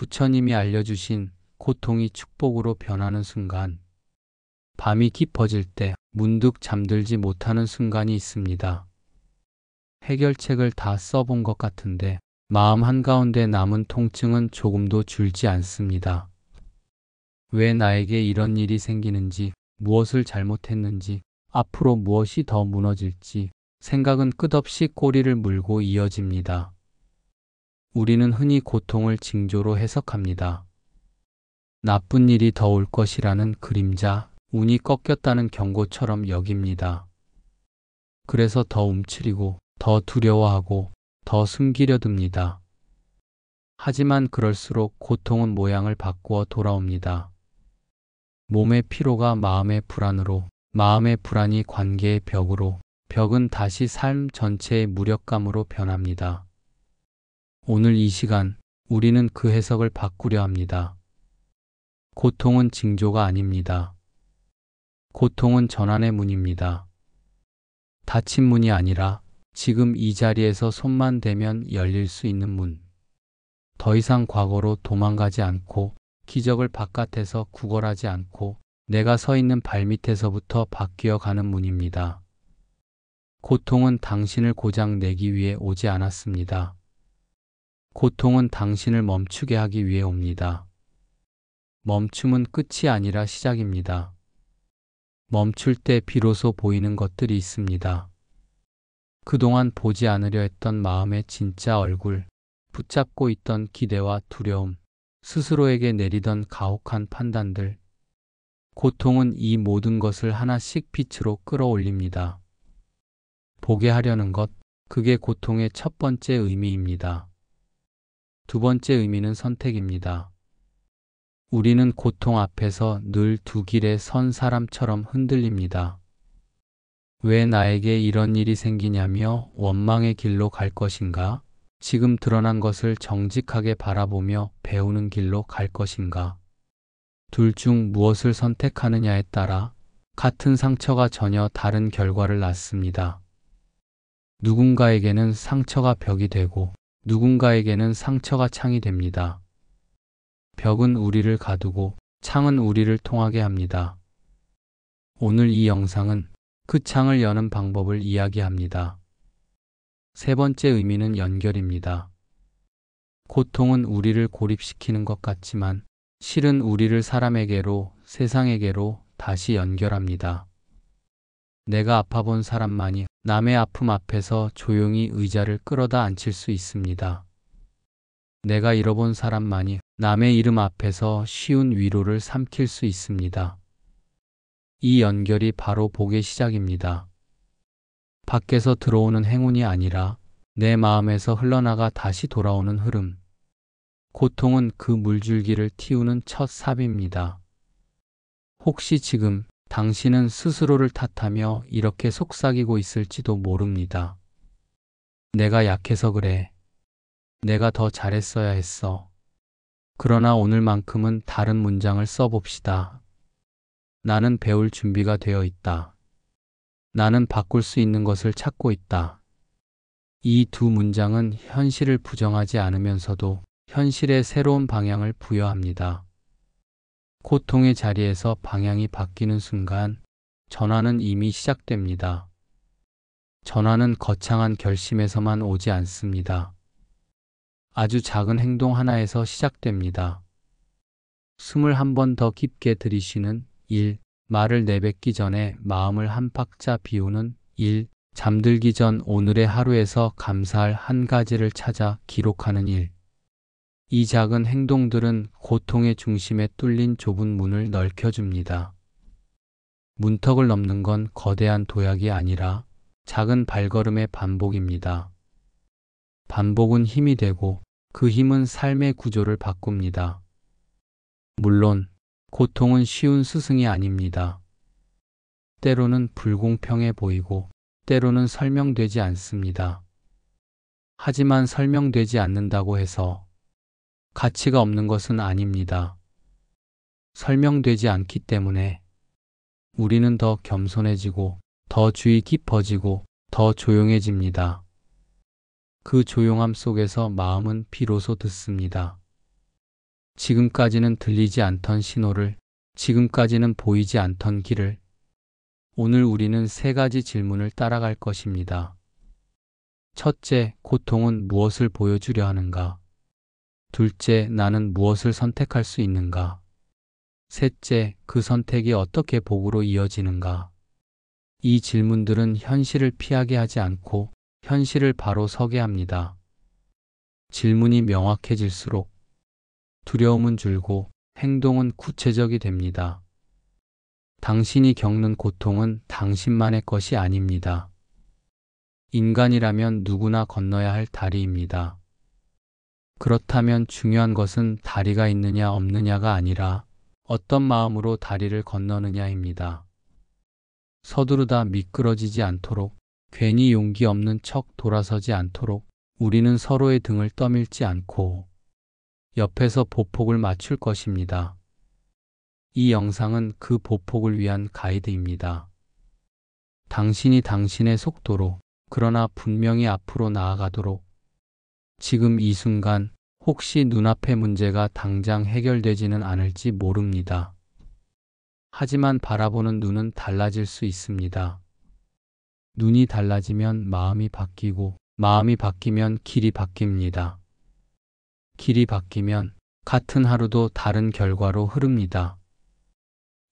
부처님이 알려주신 고통이 축복으로 변하는 순간, 밤이 깊어질 때 문득 잠들지 못하는 순간이 있습니다. 해결책을 다 써본 것 같은데 마음 한가운데 남은 통증은 조금도 줄지 않습니다. 왜 나에게 이런 일이 생기는지, 무엇을 잘못했는지, 앞으로 무엇이 더 무너질지 생각은 끝없이 꼬리를 물고 이어집니다. 우리는 흔히 고통을 징조로 해석합니다. 나쁜 일이 더 올 것이라는 그림자, 운이 꺾였다는 경고처럼 여깁니다. 그래서 더 움츠리고, 더 두려워하고, 더 숨기려 듭니다. 하지만 그럴수록 고통은 모양을 바꾸어 돌아옵니다. 몸의 피로가 마음의 불안으로, 마음의 불안이 관계의 벽으로, 벽은 다시 삶 전체의 무력감으로 변합니다. 오늘 이 시간, 우리는 그 해석을 바꾸려 합니다. 고통은 징조가 아닙니다. 고통은 전환의 문입니다. 닫힌 문이 아니라 지금 이 자리에서 손만 대면 열릴 수 있는 문. 더 이상 과거로 도망가지 않고, 기적을 바깥에서 구걸하지 않고, 내가 서 있는 발밑에서부터 바뀌어 가는 문입니다. 고통은 당신을 고장 내기 위해 오지 않았습니다. 고통은 당신을 멈추게 하기 위해 옵니다. 멈춤은 끝이 아니라 시작입니다. 멈출 때 비로소 보이는 것들이 있습니다. 그동안 보지 않으려 했던 마음의 진짜 얼굴, 붙잡고 있던 기대와 두려움, 스스로에게 내리던 가혹한 판단들. 고통은 이 모든 것을 하나씩 빛으로 끌어올립니다. 보게 하려는 것, 그게 고통의 첫 번째 의미입니다. 두 번째 의미는 선택입니다. 우리는 고통 앞에서 늘 두 길에 선 사람처럼 흔들립니다. 왜 나에게 이런 일이 생기냐며 원망의 길로 갈 것인가? 지금 드러난 것을 정직하게 바라보며 배우는 길로 갈 것인가? 둘 중 무엇을 선택하느냐에 따라 같은 상처가 전혀 다른 결과를 낳습니다. 누군가에게는 상처가 벽이 되고 누군가에게는 상처가 창이 됩니다. 벽은 우리를 가두고 창은 우리를 통하게 합니다. 오늘 이 영상은 그 창을 여는 방법을 이야기합니다. 세 번째 의미는 연결입니다. 고통은 우리를 고립시키는 것 같지만 실은 우리를 사람에게로, 세상에게로 다시 연결합니다. 내가 아파본 사람만이 남의 아픔 앞에서 조용히 의자를 끌어다 앉힐 수 있습니다. 내가 잃어본 사람만이 남의 이름 앞에서 쉬운 위로를 삼킬 수 있습니다. 이 연결이 바로 복의 시작입니다. 밖에서 들어오는 행운이 아니라 내 마음에서 흘러나가 다시 돌아오는 흐름. 고통은 그 물줄기를 틔우는 첫 삽입니다. 혹시 지금 당신은 스스로를 탓하며 이렇게 속삭이고 있을지도 모릅니다. 내가 약해서 그래. 내가 더 잘했어야 했어. 그러나 오늘만큼은 다른 문장을 써봅시다. 나는 배울 준비가 되어 있다. 나는 바꿀 수 있는 것을 찾고 있다. 이 두 문장은 현실을 부정하지 않으면서도 현실에 새로운 방향을 부여합니다. 고통의 자리에서 방향이 바뀌는 순간 전환은 이미 시작됩니다. 전환은 거창한 결심에서만 오지 않습니다. 아주 작은 행동 하나에서 시작됩니다. 숨을 한 번 더 깊게 들이쉬는 1. 말을 내뱉기 전에 마음을 한 박자 비우는 1. 잠들기 전 오늘의 하루에서 감사할 한 가지를 찾아 기록하는 1. 이 작은 행동들은 고통의 중심에 뚫린 좁은 문을 넓혀줍니다. 문턱을 넘는 건 거대한 도약이 아니라 작은 발걸음의 반복입니다. 반복은 힘이 되고 그 힘은 삶의 구조를 바꿉니다. 물론 고통은 쉬운 스승이 아닙니다. 때로는 불공평해 보이고 때로는 설명되지 않습니다. 하지만 설명되지 않는다고 해서 가치가 없는 것은 아닙니다. 설명되지 않기 때문에 우리는 더 겸손해지고 더 주의 깊어지고 더 조용해집니다. 그 조용함 속에서 마음은 비로소 듣습니다. 지금까지는 들리지 않던 신호를, 지금까지는 보이지 않던 길을. 오늘 우리는 세 가지 질문을 따라갈 것입니다. 첫째, 고통은 무엇을 보여주려 하는가? 둘째, 나는 무엇을 선택할 수 있는가? 셋째, 그 선택이 어떻게 복으로 이어지는가? 이 질문들은 현실을 피하게 하지 않고 현실을 바로 서게 합니다. 질문이 명확해질수록 두려움은 줄고 행동은 구체적이 됩니다. 당신이 겪는 고통은 당신만의 것이 아닙니다. 인간이라면 누구나 건너야 할 다리입니다. 그렇다면 중요한 것은 다리가 있느냐 없느냐가 아니라 어떤 마음으로 다리를 건너느냐입니다. 서두르다 미끄러지지 않도록, 괜히 용기 없는 척 돌아서지 않도록 우리는 서로의 등을 떠밀지 않고 옆에서 보폭을 맞출 것입니다. 이 영상은 그 보폭을 위한 가이드입니다. 당신이 당신의 속도로, 그러나 분명히 앞으로 나아가도록. 지금 이 순간 혹시 눈앞의 문제가 당장 해결되지는 않을지 모릅니다. 하지만 바라보는 눈은 달라질 수 있습니다. 눈이 달라지면 마음이 바뀌고, 마음이 바뀌면 길이 바뀝니다. 길이 바뀌면 같은 하루도 다른 결과로 흐릅니다.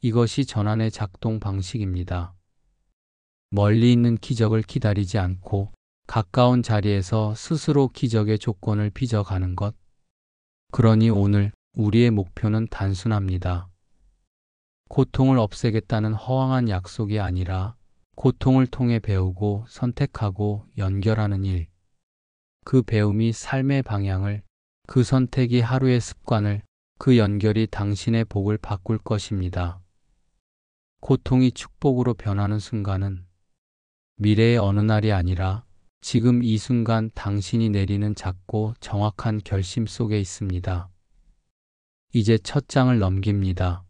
이것이 전환의 작동 방식입니다. 멀리 있는 기적을 기다리지 않고 가까운 자리에서 스스로 기적의 조건을 빚어가는 것. 그러니 오늘 우리의 목표는 단순합니다. 고통을 없애겠다는 허황한 약속이 아니라 고통을 통해 배우고 선택하고 연결하는 일. 그 배움이 삶의 방향을, 그 선택이 하루의 습관을, 그 연결이 당신의 복을 바꿀 것입니다. 고통이 축복으로 변하는 순간은 미래의 어느 날이 아니라 지금 이 순간 당신이 내리는 작고 정확한 결심 속에 있습니다. 이제 첫 장을 넘깁니다.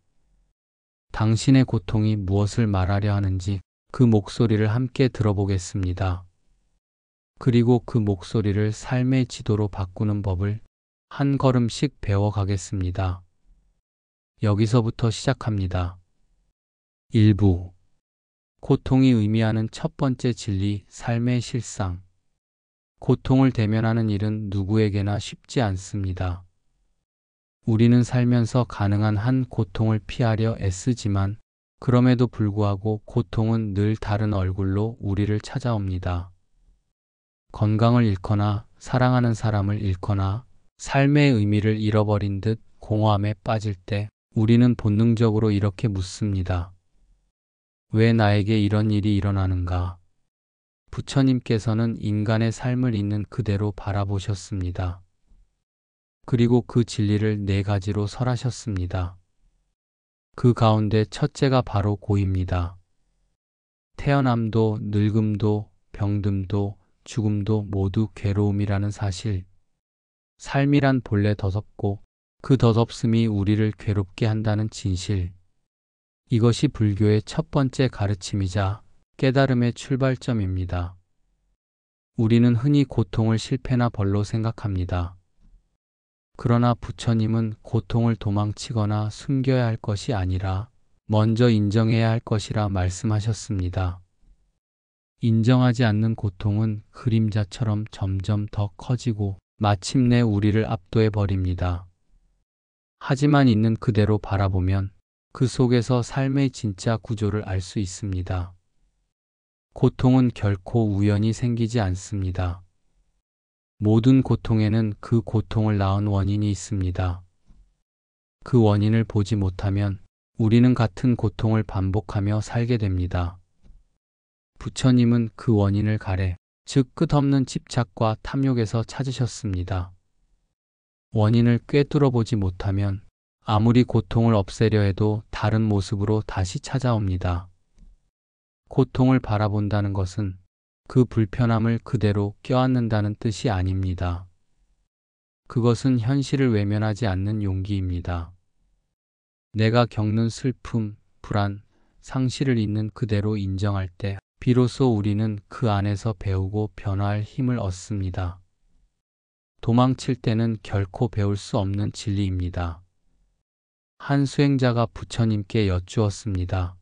당신의 고통이 무엇을 말하려 하는지 그 목소리를 함께 들어보겠습니다. 그리고 그 목소리를 삶의 지도로 바꾸는 법을 한 걸음씩 배워가겠습니다. 여기서부터 시작합니다. 1부. 고통이 의미하는 첫 번째 진리, 삶의 실상. 고통을 대면하는 일은 누구에게나 쉽지 않습니다. 우리는 살면서 가능한 한 고통을 피하려 애쓰지만 그럼에도 불구하고 고통은 늘 다른 얼굴로 우리를 찾아옵니다. 건강을 잃거나 사랑하는 사람을 잃거나 삶의 의미를 잃어버린 듯 공허함에 빠질 때 우리는 본능적으로 이렇게 묻습니다. 왜 나에게 이런 일이 일어나는가? 부처님께서는 인간의 삶을 있는 그대로 바라보셨습니다. 그리고 그 진리를 네 가지로 설하셨습니다. 그 가운데 첫째가 바로 고입니다. 태어남도, 늙음도, 병듦도, 죽음도 모두 괴로움이라는 사실. 삶이란 본래 더섭고 그 더섭음이 우리를 괴롭게 한다는 진실. 이것이 불교의 첫 번째 가르침이자 깨달음의 출발점입니다. 우리는 흔히 고통을 실패나 벌로 생각합니다. 그러나 부처님은 고통을 도망치거나 숨겨야 할 것이 아니라 먼저 인정해야 할 것이라 말씀하셨습니다. 인정하지 않는 고통은 그림자처럼 점점 더 커지고 마침내 우리를 압도해 버립니다. 하지만 있는 그대로 바라보면 그 속에서 삶의 진짜 구조를 알 수 있습니다. 고통은 결코 우연히 생기지 않습니다. 모든 고통에는 그 고통을 낳은 원인이 있습니다. 그 원인을 보지 못하면 우리는 같은 고통을 반복하며 살게 됩니다. 부처님은 그 원인을 가래, 즉 끝없는 집착과 탐욕에서 찾으셨습니다. 원인을 꿰뚫어 보지 못하면 아무리 고통을 없애려 해도 다른 모습으로 다시 찾아옵니다. 고통을 바라본다는 것은 그 불편함을 그대로 껴안는다는 뜻이 아닙니다. 그것은 현실을 외면하지 않는 용기입니다. 내가 겪는 슬픔, 불안, 상실을 있는 그대로 인정할 때 비로소 우리는 그 안에서 배우고 변화할 힘을 얻습니다. 도망칠 때는 결코 배울 수 없는 진리입니다. 한 수행자가 부처님께 여쭈었습니다.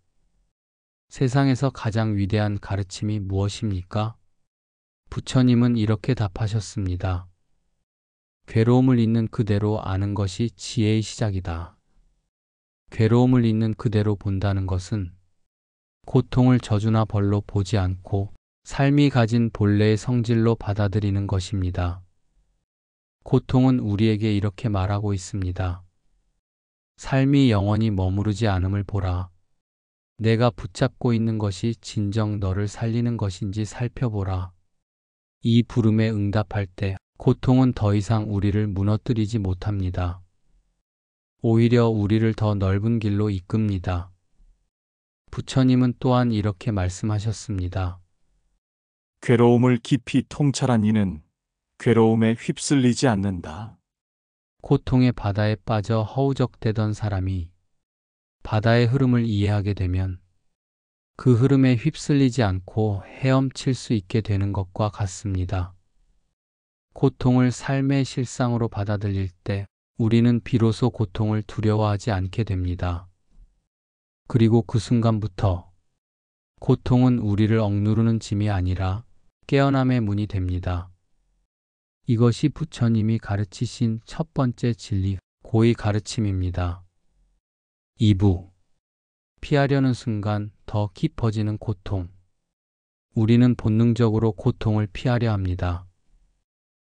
세상에서 가장 위대한 가르침이 무엇입니까? 부처님은 이렇게 답하셨습니다. 괴로움을 있는 그대로 아는 것이 지혜의 시작이다. 괴로움을 있는 그대로 본다는 것은 고통을 저주나 벌로 보지 않고 삶이 가진 본래의 성질로 받아들이는 것입니다. 고통은 우리에게 이렇게 말하고 있습니다. 삶이 영원히 머무르지 않음을 보라. 내가 붙잡고 있는 것이 진정 너를 살리는 것인지 살펴보라. 이 부름에 응답할 때 고통은 더 이상 우리를 무너뜨리지 못합니다. 오히려 우리를 더 넓은 길로 이끕니다. 부처님은 또한 이렇게 말씀하셨습니다. 괴로움을 깊이 통찰한 이는 괴로움에 휩쓸리지 않는다. 고통의 바다에 빠져 허우적대던 사람이 바다의 흐름을 이해하게 되면 그 흐름에 휩쓸리지 않고 헤엄칠 수 있게 되는 것과 같습니다. 고통을 삶의 실상으로 받아들일 때 우리는 비로소 고통을 두려워하지 않게 됩니다. 그리고 그 순간부터 고통은 우리를 억누르는 짐이 아니라 깨어남의 문이 됩니다. 이것이 부처님이 가르치신 첫 번째 진리, 고의 가르침입니다. 2부. 피하려는 순간 더 깊어지는 고통. 우리는 본능적으로 고통을 피하려 합니다.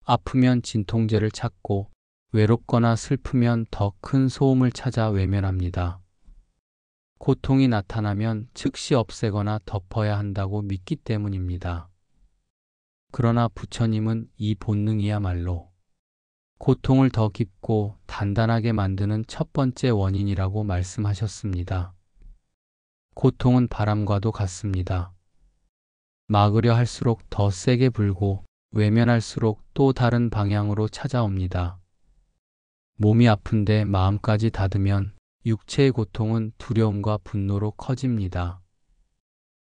아프면 진통제를 찾고 외롭거나 슬프면 더 큰 소음을 찾아 외면합니다. 고통이 나타나면 즉시 없애거나 덮어야 한다고 믿기 때문입니다. 그러나 부처님은 이 본능이야말로 고통을 더 깊고 단단하게 만드는 첫 번째 원인이라고 말씀하셨습니다. 고통은 바람과도 같습니다. 막으려 할수록 더 세게 불고 외면할수록 또 다른 방향으로 찾아옵니다. 몸이 아픈데 마음까지 닫으면 육체의 고통은 두려움과 분노로 커집니다.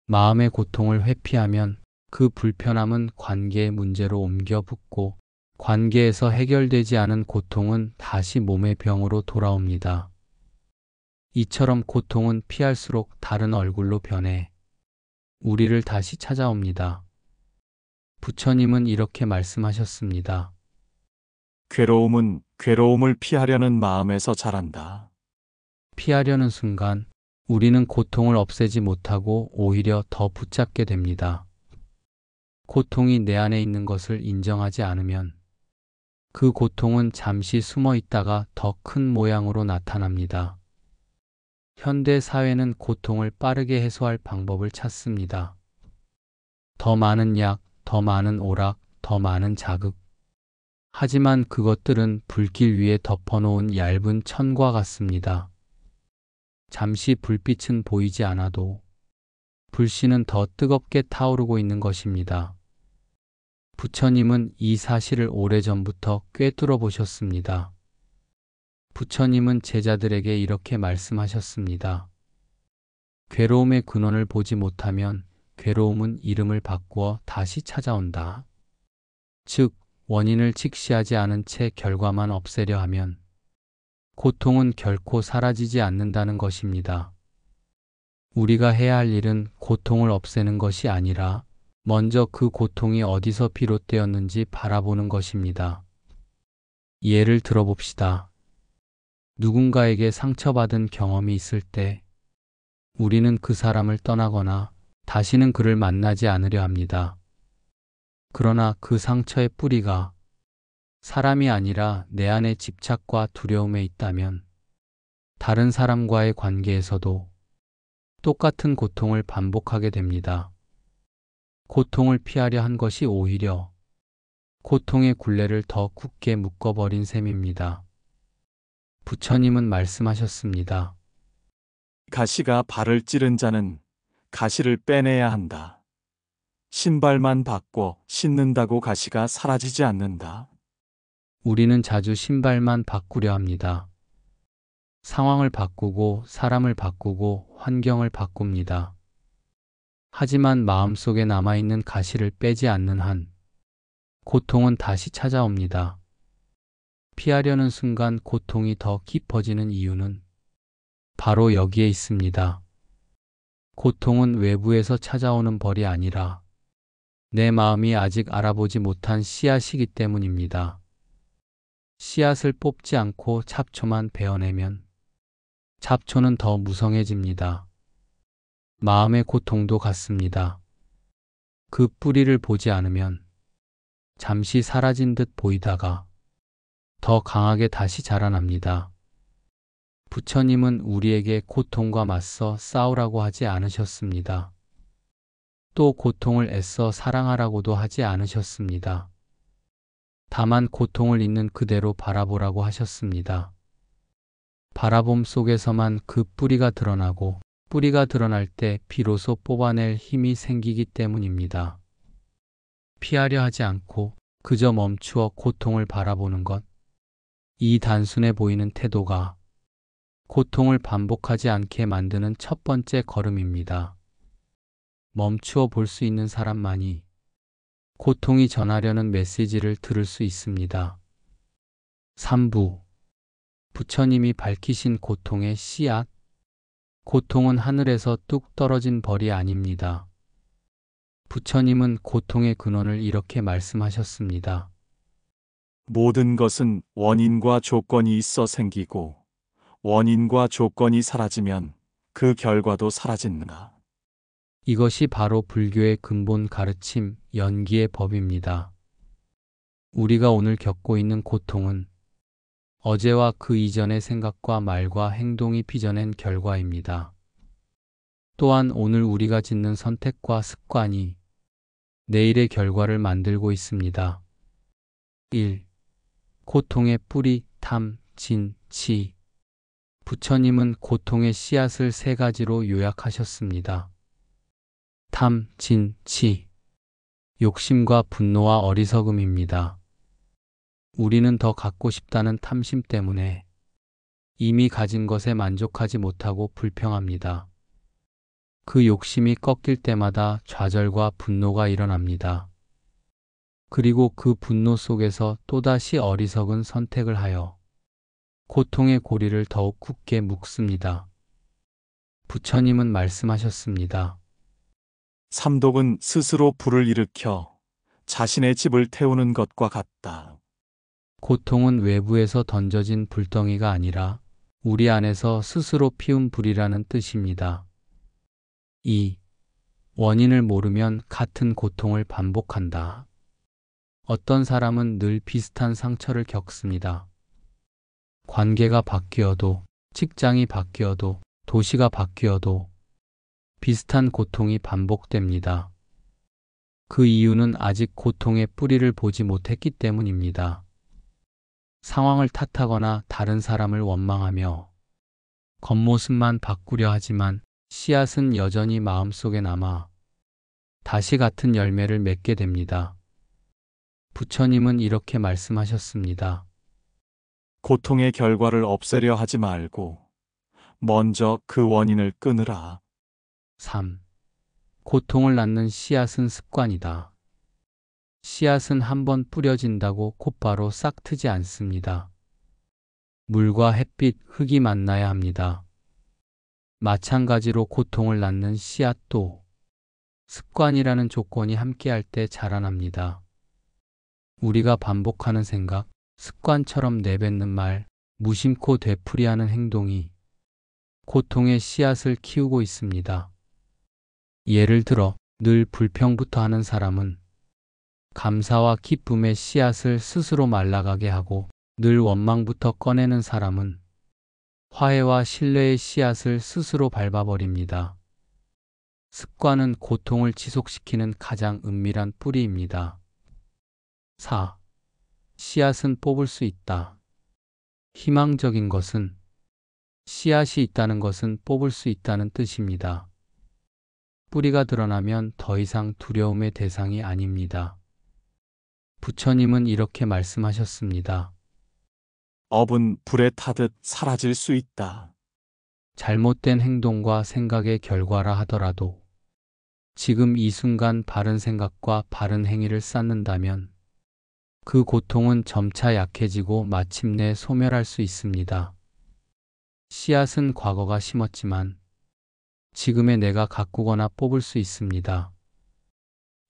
마음의 고통을 회피하면 그 불편함은 관계의 문제로 옮겨 붙고 관계에서 해결되지 않은 고통은 다시 몸의 병으로 돌아옵니다. 이처럼 고통은 피할수록 다른 얼굴로 변해 우리를 다시 찾아옵니다. 부처님은 이렇게 말씀하셨습니다. 괴로움은 괴로움을 피하려는 마음에서 자란다. 피하려는 순간 우리는 고통을 없애지 못하고 오히려 더 붙잡게 됩니다. 고통이 내 안에 있는 것을 인정하지 않으면 그 고통은 잠시 숨어 있다가 더 큰 모양으로 나타납니다. 현대 사회는 고통을 빠르게 해소할 방법을 찾습니다. 더 많은 약, 더 많은 오락, 더 많은 자극. 하지만 그것들은 불길 위에 덮어놓은 얇은 천과 같습니다. 잠시 불빛은 보이지 않아도 불씨는 더 뜨겁게 타오르고 있는 것입니다. 부처님은 이 사실을 오래전부터 꿰뚫어 보셨습니다. 부처님은 제자들에게 이렇게 말씀하셨습니다. 괴로움의 근원을 보지 못하면 괴로움은 이름을 바꾸어 다시 찾아온다. 즉, 원인을 직시하지 않은 채 결과만 없애려 하면 고통은 결코 사라지지 않는다는 것입니다. 우리가 해야 할 일은 고통을 없애는 것이 아니라 먼저 그 고통이 어디서 비롯되었는지 바라보는 것입니다. 예를 들어봅시다. 누군가에게 상처받은 경험이 있을 때 우리는 그 사람을 떠나거나 다시는 그를 만나지 않으려 합니다. 그러나 그 상처의 뿌리가 사람이 아니라 내 안의 집착과 두려움에 있다면 다른 사람과의 관계에서도 똑같은 고통을 반복하게 됩니다. 고통을 피하려 한 것이 오히려 고통의 굴레를 더 굳게 묶어버린 셈입니다. 부처님은 말씀하셨습니다. 가시가 발을 찌른 자는 가시를 빼내야 한다. 신발만 바꿔 신는다고 가시가 사라지지 않는다. 우리는 자주 신발만 바꾸려 합니다. 상황을 바꾸고 사람을 바꾸고 환경을 바꿉니다. 하지만 마음속에 남아있는 가시를 빼지 않는 한 고통은 다시 찾아옵니다. 피하려는 순간 고통이 더 깊어지는 이유는 바로 여기에 있습니다. 고통은 외부에서 찾아오는 벌이 아니라 내 마음이 아직 알아보지 못한 씨앗이기 때문입니다. 씨앗을 뽑지 않고 잡초만 베어내면 잡초는 더 무성해집니다. 마음의 고통도 같습니다. 그 뿌리를 보지 않으면 잠시 사라진 듯 보이다가 더 강하게 다시 자라납니다. 부처님은 우리에게 고통과 맞서 싸우라고 하지 않으셨습니다. 또 고통을 애써 사랑하라고도 하지 않으셨습니다. 다만 고통을 있는 그대로 바라보라고 하셨습니다. 바라봄 속에서만 그 뿌리가 드러나고 뿌리가 드러날 때 비로소 뽑아낼 힘이 생기기 때문입니다. 피하려 하지 않고 그저 멈추어 고통을 바라보는 것. 이 단순해 보이는 태도가 고통을 반복하지 않게 만드는 첫 번째 걸음입니다. 멈추어 볼 수 있는 사람만이 고통이 전하려는 메시지를 들을 수 있습니다. 3부 부처님이 밝히신 고통의 씨앗. 고통은 하늘에서 뚝 떨어진 벌이 아닙니다. 부처님은 고통의 근원을 이렇게 말씀하셨습니다. 모든 것은 원인과 조건이 있어 생기고 원인과 조건이 사라지면 그 결과도 사라진다. 이것이 바로 불교의 근본 가르침, 연기의 법입니다. 우리가 오늘 겪고 있는 고통은 어제와 그 이전의 생각과 말과 행동이 빚어낸 결과입니다. 또한 오늘 우리가 짓는 선택과 습관이 내일의 결과를 만들고 있습니다. 1. 고통의 뿌리, 탐, 진, 치. 부처님은 고통의 씨앗을 세 가지로 요약하셨습니다. 탐, 진, 치. 욕심과 분노와 어리석음입니다. 우리는 더 갖고 싶다는 탐심 때문에 이미 가진 것에 만족하지 못하고 불평합니다. 그 욕심이 꺾일 때마다 좌절과 분노가 일어납니다. 그리고 그 분노 속에서 또다시 어리석은 선택을 하여 고통의 고리를 더욱 굳게 묶습니다. 부처님은 말씀하셨습니다. 삼독은 스스로 불을 일으켜 자신의 집을 태우는 것과 같다. 고통은 외부에서 던져진 불덩이가 아니라 우리 안에서 스스로 피운 불이라는 뜻입니다. 2. 원인을 모르면 같은 고통을 반복한다. 어떤 사람은 늘 비슷한 상처를 겪습니다. 관계가 바뀌어도, 직장이 바뀌어도, 도시가 바뀌어도 비슷한 고통이 반복됩니다. 그 이유는 아직 고통의 뿌리를 보지 못했기 때문입니다. 상황을 탓하거나 다른 사람을 원망하며 겉모습만 바꾸려 하지만 씨앗은 여전히 마음속에 남아 다시 같은 열매를 맺게 됩니다. 부처님은 이렇게 말씀하셨습니다. 고통의 결과를 없애려 하지 말고 먼저 그 원인을 끊으라. 3. 고통을 낳는 씨앗은 습관이다. 씨앗은 한번 뿌려진다고 곧바로 싹 트지 않습니다. 물과 햇빛, 흙이 만나야 합니다. 마찬가지로 고통을 낳는 씨앗도 습관이라는 조건이 함께할 때 자라납니다. 우리가 반복하는 생각, 습관처럼 내뱉는 말, 무심코 되풀이하는 행동이 고통의 씨앗을 키우고 있습니다. 예를 들어 늘 불평부터 하는 사람은 감사와 기쁨의 씨앗을 스스로 말라가게 하고 늘 원망부터 꺼내는 사람은 화해와 신뢰의 씨앗을 스스로 밟아버립니다. 습관은 고통을 지속시키는 가장 은밀한 뿌리입니다. 4. 씨앗은 뽑을 수 있다. 희망적인 것은 씨앗이 있다는 것은 뽑을 수 있다는 뜻입니다. 뿌리가 드러나면 더 이상 두려움의 대상이 아닙니다. 부처님은 이렇게 말씀하셨습니다. 업은 불에 타듯 사라질 수 있다. 잘못된 행동과 생각의 결과라 하더라도 지금 이 순간 바른 생각과 바른 행위를 쌓는다면 그 고통은 점차 약해지고 마침내 소멸할 수 있습니다. 씨앗은 과거가 심었지만 지금의 내가 가꾸거나 뽑을 수 있습니다.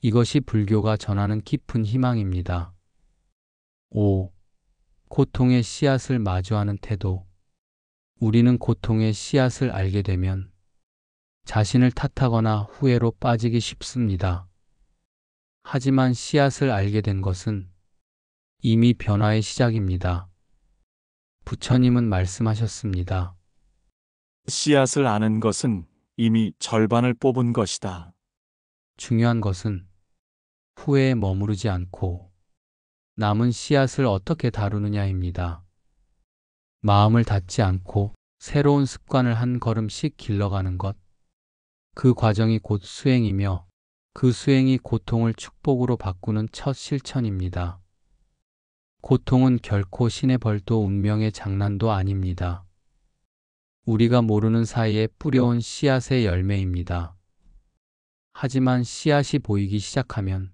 이것이 불교가 전하는 깊은 희망입니다. 5. 고통의 씨앗을 마주하는 태도. 우리는 고통의 씨앗을 알게 되면 자신을 탓하거나 후회로 빠지기 쉽습니다. 하지만 씨앗을 알게 된 것은 이미 변화의 시작입니다. 부처님은 말씀하셨습니다. 씨앗을 아는 것은 이미 절반을 뽑은 것이다. 중요한 것은 후회에 머무르지 않고 남은 씨앗을 어떻게 다루느냐입니다. 마음을 닫지 않고 새로운 습관을 한 걸음씩 길러가는 것. 그 과정이 곧 수행이며 그 수행이 고통을 축복으로 바꾸는 첫 실천입니다. 고통은 결코 신의 벌도 운명의 장난도 아닙니다. 우리가 모르는 사이에 뿌려온 씨앗의 열매입니다. 하지만 씨앗이 보이기 시작하면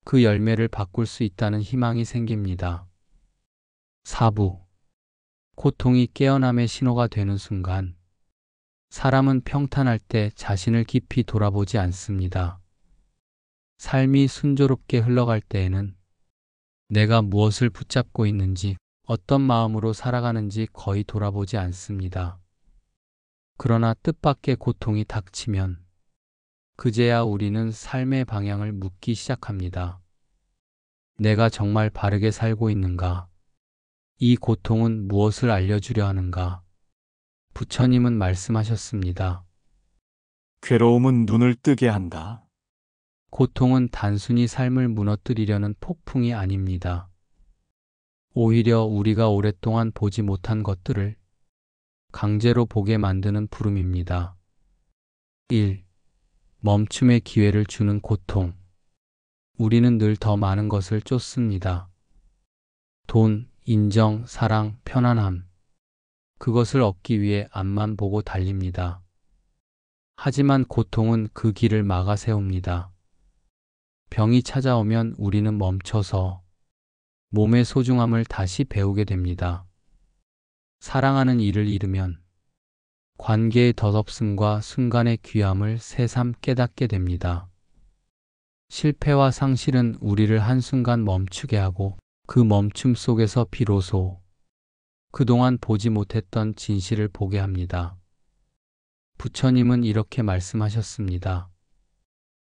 그 열매를 바꿀 수 있다는 희망이 생깁니다. 4부. 고통이 깨어남의 신호가 되는 순간, 사람은 평탄할 때 자신을 깊이 돌아보지 않습니다. 삶이 순조롭게 흘러갈 때에는 내가 무엇을 붙잡고 있는지, 어떤 마음으로 살아가는지 거의 돌아보지 않습니다. 그러나 뜻밖의 고통이 닥치면 그제야 우리는 삶의 방향을 묻기 시작합니다. 내가 정말 바르게 살고 있는가? 이 고통은 무엇을 알려주려 하는가? 부처님은 말씀하셨습니다. 괴로움은 눈을 뜨게 한다. 고통은 단순히 삶을 무너뜨리려는 폭풍이 아닙니다. 오히려 우리가 오랫동안 보지 못한 것들을 강제로 보게 만드는 부름입니다. 1. 멈춤의 기회를 주는 고통. 우리는 늘 더 많은 것을 쫓습니다. 돈, 인정, 사랑, 편안함. 그것을 얻기 위해 앞만 보고 달립니다. 하지만 고통은 그 길을 막아 세웁니다. 병이 찾아오면 우리는 멈춰서 몸의 소중함을 다시 배우게 됩니다. 사랑하는 이를 잃으면 관계의 덧없음과 순간의 귀함을 새삼 깨닫게 됩니다. 실패와 상실은 우리를 한순간 멈추게 하고 그 멈춤 속에서 비로소 그동안 보지 못했던 진실을 보게 합니다. 부처님은 이렇게 말씀하셨습니다.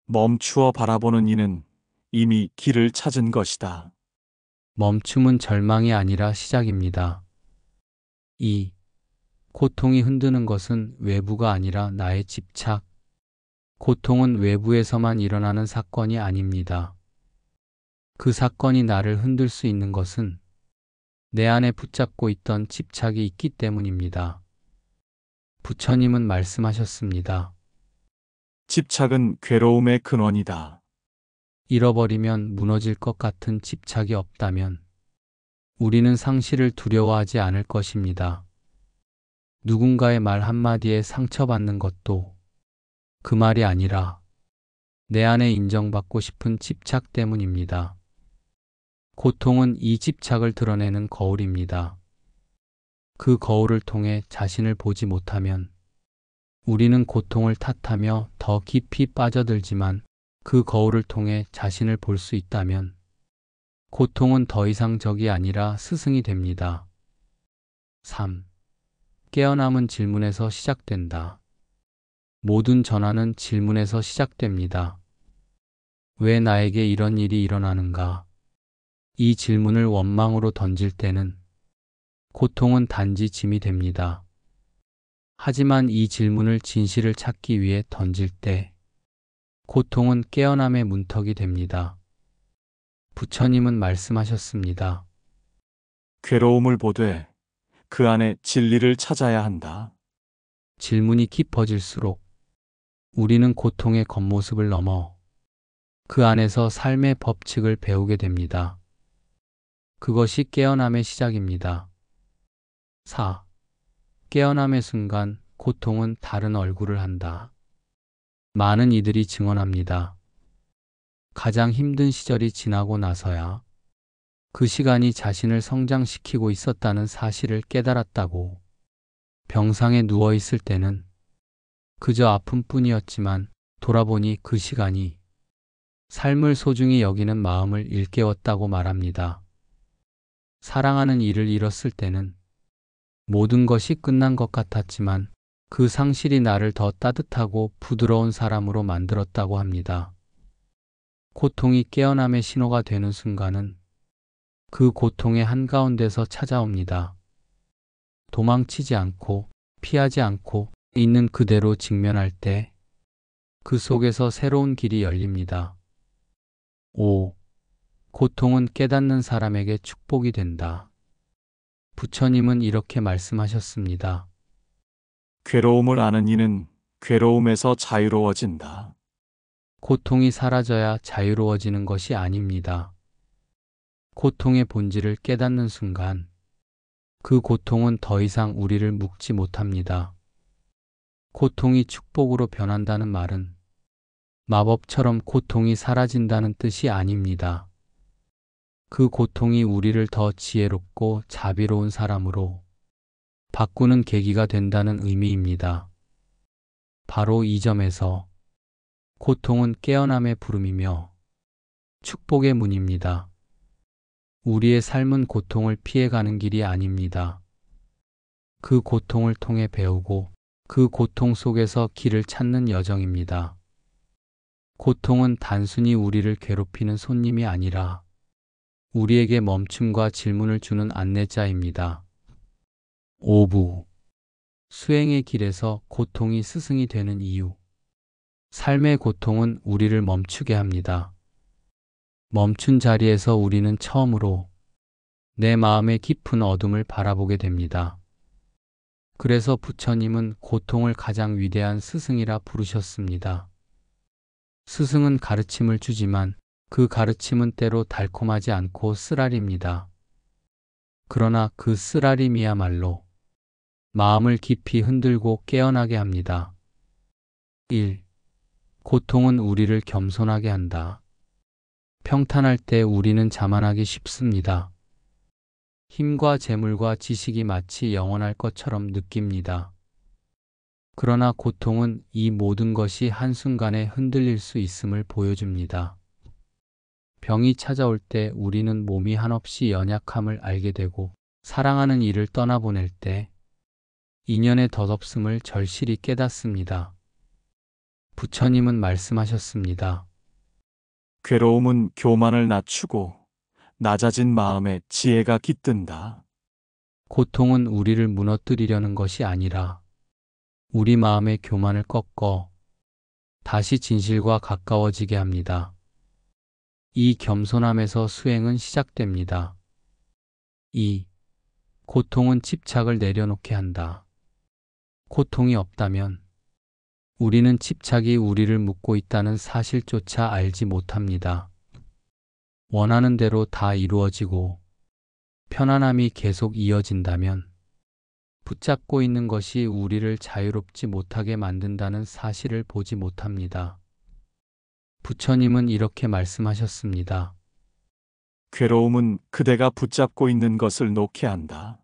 멈추어 바라보는 이는 이미 길을 찾은 것이다. 멈춤은 절망이 아니라 시작입니다. 2. 고통이 흔드는 것은 외부가 아니라 나의 집착. 고통은 외부에서만 일어나는 사건이 아닙니다. 그 사건이 나를 흔들 수 있는 것은 내 안에 붙잡고 있던 집착이 있기 때문입니다. 부처님은 말씀하셨습니다. 집착은 괴로움의 근원이다. 잃어버리면 무너질 것 같은 집착이 없다면 우리는 상실을 두려워하지 않을 것입니다. 누군가의 말 한마디에 상처받는 것도 그 말이 아니라 내 안에 인정받고 싶은 집착 때문입니다. 고통은 이 집착을 드러내는 거울입니다. 그 거울을 통해 자신을 보지 못하면 우리는 고통을 탓하며 더 깊이 빠져들지만 그 거울을 통해 자신을 볼 수 있다면 고통은 더 이상 적이 아니라 스승이 됩니다. 3. 깨어남은 질문에서 시작된다. 모든 전환은 질문에서 시작됩니다. 왜 나에게 이런 일이 일어나는가? 이 질문을 원망으로 던질 때는 고통은 단지 짐이 됩니다. 하지만 이 질문을 진실을 찾기 위해 던질 때 고통은 깨어남의 문턱이 됩니다. 부처님은 말씀하셨습니다. 괴로움을 보되 그 안에 진리를 찾아야 한다. 질문이 깊어질수록 우리는 고통의 겉모습을 넘어 그 안에서 삶의 법칙을 배우게 됩니다. 그것이 깨어남의 시작입니다. 4. 깨어남의 순간 고통은 다른 얼굴을 한다. 많은 이들이 증언합니다. 가장 힘든 시절이 지나고 나서야 그 시간이 자신을 성장시키고 있었다는 사실을 깨달았다고. 병상에 누워 있을 때는 그저 아픔뿐이었지만 돌아보니 그 시간이 삶을 소중히 여기는 마음을 일깨웠다고 말합니다. 사랑하는 이를 잃었을 때는 모든 것이 끝난 것 같았지만 그 상실이 나를 더 따뜻하고 부드러운 사람으로 만들었다고 합니다. 고통이 깨어남의 신호가 되는 순간은 그 고통의 한가운데서 찾아옵니다. 도망치지 않고 피하지 않고 있는 그대로 직면할 때 그 속에서 새로운 길이 열립니다. 5. 고통은 깨닫는 사람에게 축복이 된다. 부처님은 이렇게 말씀하셨습니다. 괴로움을 아는 이는 괴로움에서 자유로워진다. 고통이 사라져야 자유로워지는 것이 아닙니다. 고통의 본질을 깨닫는 순간 그 고통은 더 이상 우리를 묶지 못합니다. 고통이 축복으로 변한다는 말은 마법처럼 고통이 사라진다는 뜻이 아닙니다. 그 고통이 우리를 더 지혜롭고 자비로운 사람으로 바꾸는 계기가 된다는 의미입니다. 바로 이 점에서 고통은 깨어남의 부름이며 축복의 문입니다. 우리의 삶은 고통을 피해가는 길이 아닙니다. 그 고통을 통해 배우고 그 고통 속에서 길을 찾는 여정입니다. 고통은 단순히 우리를 괴롭히는 손님이 아니라 우리에게 멈춤과 질문을 주는 안내자입니다. 5부. 수행의 길에서 고통이 스승이 되는 이유. 삶의 고통은 우리를 멈추게 합니다. 멈춘 자리에서 우리는 처음으로 내 마음의 깊은 어둠을 바라보게 됩니다. 그래서 부처님은 고통을 가장 위대한 스승이라 부르셨습니다. 스승은 가르침을 주지만 그 가르침은 때로 달콤하지 않고 쓰라립니다. 그러나 그 쓰라림이야말로 마음을 깊이 흔들고 깨어나게 합니다. 1. 고통은 우리를 겸손하게 한다. 평탄할 때 우리는 자만하기 쉽습니다. 힘과 재물과 지식이 마치 영원할 것처럼 느낍니다. 그러나 고통은 이 모든 것이 한순간에 흔들릴 수 있음을 보여줍니다. 병이 찾아올 때 우리는 몸이 한없이 연약함을 알게 되고 사랑하는 이를 떠나보낼 때 인연의 덧없음을 절실히 깨닫습니다. 부처님은 말씀하셨습니다. 괴로움은 교만을 낮추고 낮아진 마음에 지혜가 깃든다. 고통은 우리를 무너뜨리려는 것이 아니라 우리 마음의 교만을 꺾어 다시 진실과 가까워지게 합니다. 이 겸손함에서 수행은 시작됩니다. 2. 고통은 집착을 내려놓게 한다. 고통이 없다면 우리는 집착이 우리를 묶고 있다는 사실조차 알지 못합니다. 원하는 대로 다 이루어지고 편안함이 계속 이어진다면 붙잡고 있는 것이 우리를 자유롭지 못하게 만든다는 사실을 보지 못합니다. 부처님은 이렇게 말씀하셨습니다. 괴로움은 그대가 붙잡고 있는 것을 놓게 한다.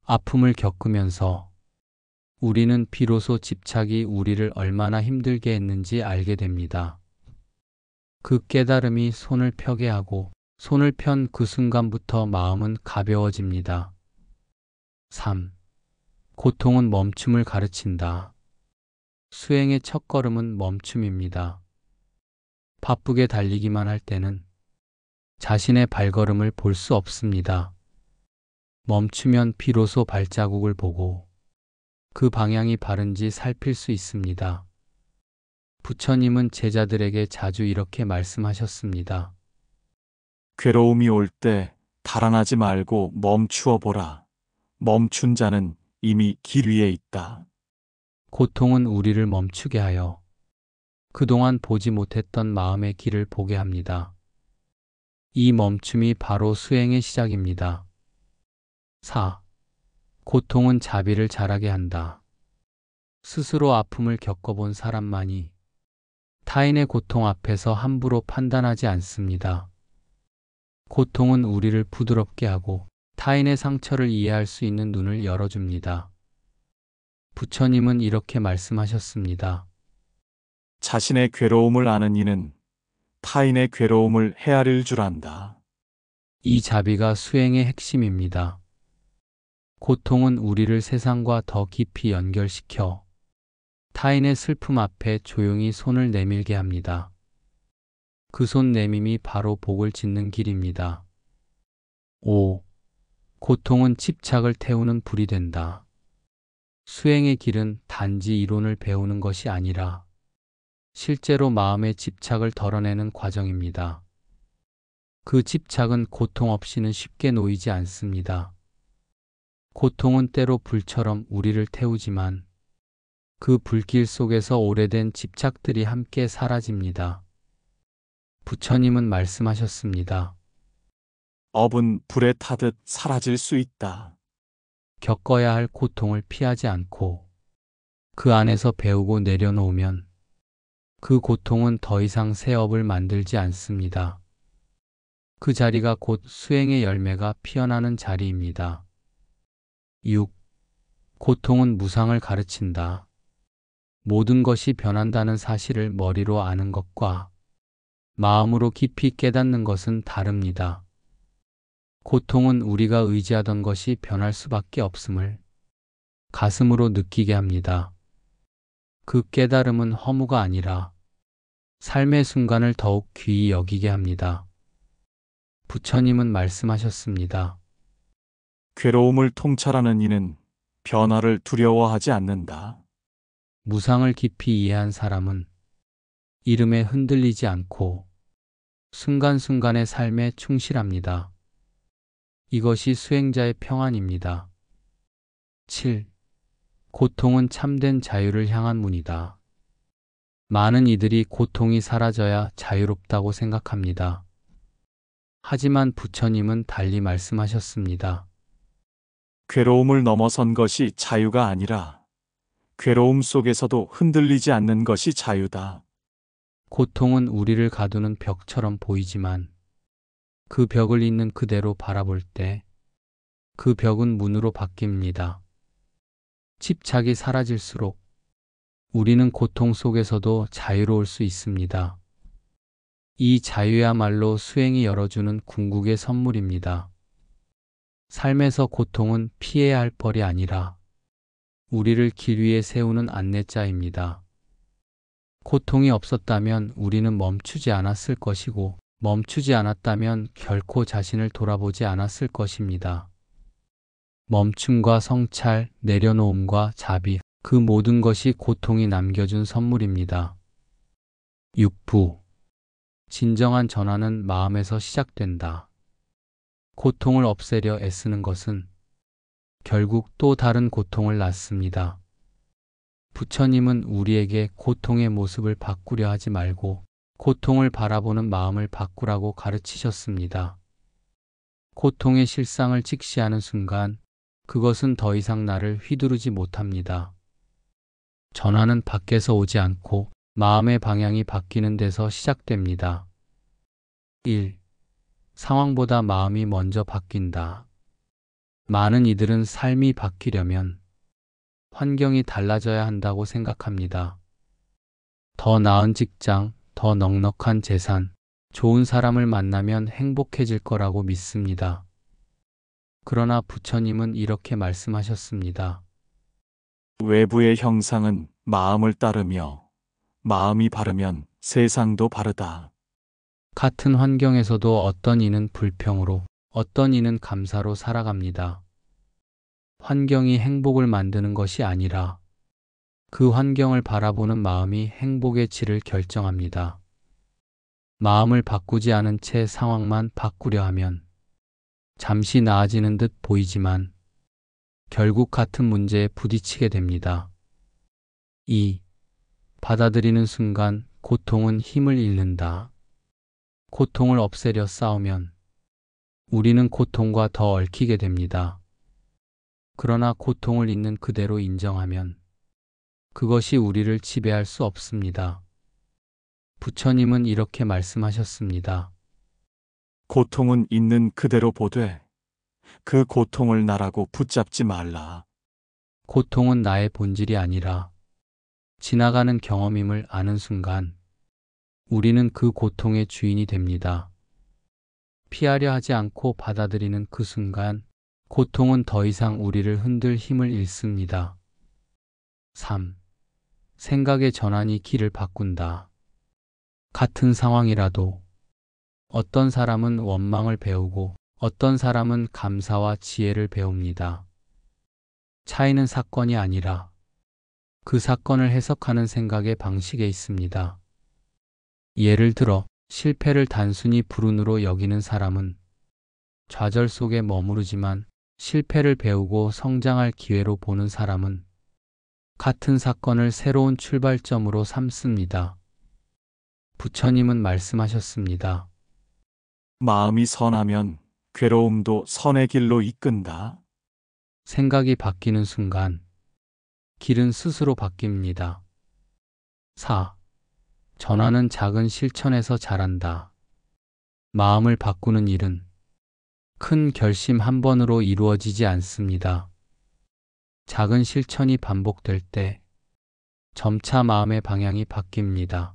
아픔을 겪으면서 우리는 비로소 집착이 우리를 얼마나 힘들게 했는지 알게 됩니다. 그 깨달음이 손을 펴게 하고 손을 편 그 순간부터 마음은 가벼워집니다. 3. 고통은 멈춤을 가르친다. 수행의 첫걸음은 멈춤입니다. 바쁘게 달리기만 할 때는 자신의 발걸음을 볼 수 없습니다. 멈추면 비로소 발자국을 보고 그 방향이 바른지 살필 수 있습니다. 부처님은 제자들에게 자주 이렇게 말씀하셨습니다. 괴로움이 올 때 달아나지 말고 멈추어 보라. 멈춘 자는 이미 길 위에 있다. 고통은 우리를 멈추게 하여 그동안 보지 못했던 마음의 길을 보게 합니다. 이 멈춤이 바로 수행의 시작입니다. 4. 고통은 자비를 자라게 한다. 스스로 아픔을 겪어본 사람만이 타인의 고통 앞에서 함부로 판단하지 않습니다. 고통은 우리를 부드럽게 하고 타인의 상처를 이해할 수 있는 눈을 열어줍니다. 부처님은 이렇게 말씀하셨습니다. 자신의 괴로움을 아는 이는 타인의 괴로움을 헤아릴 줄 안다. 이 자비가 수행의 핵심입니다. 고통은 우리를 세상과 더 깊이 연결시켜 타인의 슬픔 앞에 조용히 손을 내밀게 합니다. 그 손 내밈이 바로 복을 짓는 길입니다. 5. 고통은 집착을 태우는 불이 된다. 수행의 길은 단지 이론을 배우는 것이 아니라 실제로 마음의 집착을 덜어내는 과정입니다. 그 집착은 고통 없이는 쉽게 놓이지 않습니다. 고통은 때로 불처럼 우리를 태우지만 그 불길 속에서 오래된 집착들이 함께 사라집니다. 부처님은 말씀하셨습니다. 업은 불에 타듯 사라질 수 있다. 겪어야 할 고통을 피하지 않고 그 안에서 배우고 내려놓으면 그 고통은 더 이상 새 업을 만들지 않습니다. 그 자리가 곧 수행의 열매가 피어나는 자리입니다. 6. 고통은 무상을 가르친다. 모든 것이 변한다는 사실을 머리로 아는 것과 마음으로 깊이 깨닫는 것은 다릅니다. 고통은 우리가 의지하던 것이 변할 수밖에 없음을 가슴으로 느끼게 합니다. 그 깨달음은 허무가 아니라 삶의 순간을 더욱 귀히 여기게 합니다. 부처님은 말씀하셨습니다. 괴로움을 통찰하는 이는 변화를 두려워하지 않는다. 무상을 깊이 이해한 사람은 이름에 흔들리지 않고 순간순간의 삶에 충실합니다. 이것이 수행자의 평안입니다. 7. 고통은 참된 자유를 향한 문이다. 많은 이들이 고통이 사라져야 자유롭다고 생각합니다. 하지만 부처님은 달리 말씀하셨습니다. 괴로움을 넘어선 것이 자유가 아니라 괴로움 속에서도 흔들리지 않는 것이 자유다. 고통은 우리를 가두는 벽처럼 보이지만 그 벽을 있는 그대로 바라볼 때 그 벽은 문으로 바뀝니다. 집착이 사라질수록 우리는 고통 속에서도 자유로울 수 있습니다. 이 자유야말로 수행이 열어주는 궁극의 선물입니다. 삶에서 고통은 피해야 할 벌이 아니라 우리를 길 위에 세우는 안내자입니다. 고통이 없었다면 우리는 멈추지 않았을 것이고 멈추지 않았다면 결코 자신을 돌아보지 않았을 것입니다. 멈춤과 성찰, 내려놓음과 자비, 그 모든 것이 고통이 남겨준 선물입니다. 6부. 진정한 전환은 마음에서 시작된다. 고통을 없애려 애쓰는 것은 결국 또 다른 고통을 낳습니다. 부처님은 우리에게 고통의 모습을 바꾸려 하지 말고 고통을 바라보는 마음을 바꾸라고 가르치셨습니다. 고통의 실상을 직시하는 순간 그것은 더 이상 나를 휘두르지 못합니다. 전환은 밖에서 오지 않고 마음의 방향이 바뀌는 데서 시작됩니다. 1. 상황보다 마음이 먼저 바뀐다. 많은 이들은 삶이 바뀌려면 환경이 달라져야 한다고 생각합니다. 더 나은 직장, 더 넉넉한 재산, 좋은 사람을 만나면 행복해질 거라고 믿습니다. 그러나 부처님은 이렇게 말씀하셨습니다. 외부의 형상은 마음을 따르며 마음이 바르면 세상도 바르다. 같은 환경에서도 어떤 이는 불평으로, 어떤 이는 감사로 살아갑니다. 환경이 행복을 만드는 것이 아니라 그 환경을 바라보는 마음이 행복의 질을 결정합니다. 마음을 바꾸지 않은 채 상황만 바꾸려 하면 잠시 나아지는 듯 보이지만 결국 같은 문제에 부딪히게 됩니다. 2. 받아들이는 순간 고통은 힘을 잃는다. 고통을 없애려 싸우면 우리는 고통과 더 얽히게 됩니다. 그러나 고통을 있는 그대로 인정하면 그것이 우리를 지배할 수 없습니다. 부처님은 이렇게 말씀하셨습니다. 고통은 있는 그대로 보되 그 고통을 나라고 붙잡지 말라. 고통은 나의 본질이 아니라 지나가는 경험임을 아는 순간 우리는 그 고통의 주인이 됩니다. 피하려 하지 않고 받아들이는 그 순간 고통은 더 이상 우리를 흔들 힘을 잃습니다. 3. 생각의 전환이 길을 바꾼다. 같은 상황이라도 어떤 사람은 원망을 배우고 어떤 사람은 감사와 지혜를 배웁니다. 차이는 사건이 아니라 그 사건을 해석하는 생각의 방식에 있습니다. 예를 들어 실패를 단순히 불운으로 여기는 사람은 좌절 속에 머무르지만 실패를 배우고 성장할 기회로 보는 사람은 같은 사건을 새로운 출발점으로 삼습니다. 부처님은 말씀하셨습니다. 마음이 선하면 괴로움도 선의 길로 이끈다. 생각이 바뀌는 순간 길은 스스로 바뀝니다. 4. 전환은 작은 실천에서 자란다. 마음을 바꾸는 일은 큰 결심 한 번으로 이루어지지 않습니다. 작은 실천이 반복될 때 점차 마음의 방향이 바뀝니다.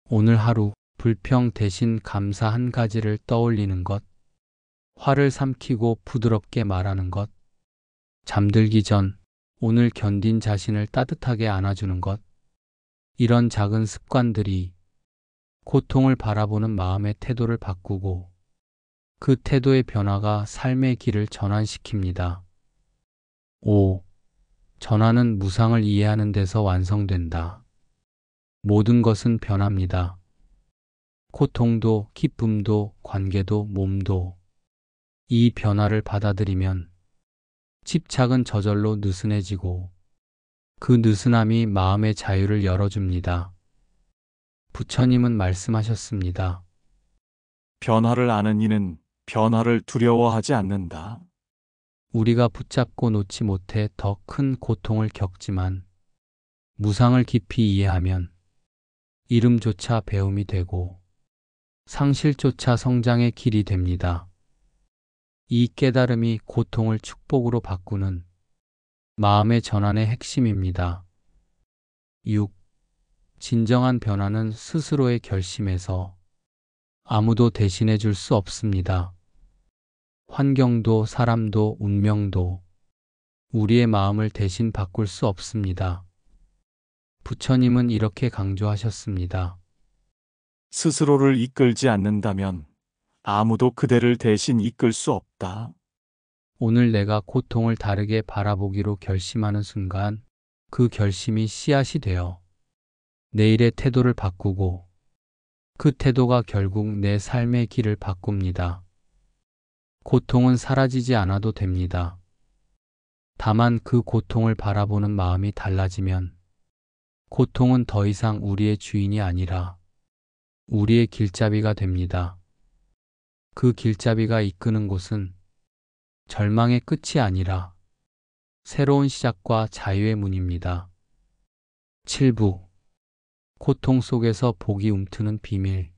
오늘 하루 불평 대신 감사 한 가지를 떠올리는 것, 화를 삼키고 부드럽게 말하는 것, 잠들기 전 오늘 견딘 자신을 따뜻하게 안아주는 것, 이런 작은 습관들이 고통을 바라보는 마음의 태도를 바꾸고 그 태도의 변화가 삶의 길을 전환시킵니다. 5. 전환은 무상을 이해하는 데서 완성된다. 모든 것은 변합니다. 고통도, 기쁨도, 관계도, 몸도 이 변화를 받아들이면 집착은 저절로 느슨해지고 그 느슨함이 마음의 자유를 열어줍니다. 부처님은 말씀하셨습니다. 변화를 아는 이는 변화를 두려워하지 않는다. 우리가 붙잡고 놓지 못해 더 큰 고통을 겪지만 무상을 깊이 이해하면 이름조차 배움이 되고 상실조차 성장의 길이 됩니다. 이 깨달음이 고통을 축복으로 바꾸는 마음의 전환의 핵심입니다. 6. 진정한 변화는 스스로의 결심에서 아무도 대신해 줄 수 없습니다. 환경도 사람도 운명도 우리의 마음을 대신 바꿀 수 없습니다. 부처님은 이렇게 강조하셨습니다. 스스로를 이끌지 않는다면 아무도 그대를 대신 이끌 수 없다. 오늘 내가 고통을 다르게 바라보기로 결심하는 순간 그 결심이 씨앗이 되어 내일의 태도를 바꾸고 그 태도가 결국 내 삶의 길을 바꿉니다. 고통은 사라지지 않아도 됩니다. 다만 그 고통을 바라보는 마음이 달라지면 고통은 더 이상 우리의 주인이 아니라 우리의 길잡이가 됩니다. 그 길잡이가 이끄는 곳은 절망의 끝이 아니라 새로운 시작과 자유의 문입니다. 7부 고통 속에서 복이 움트는 비밀.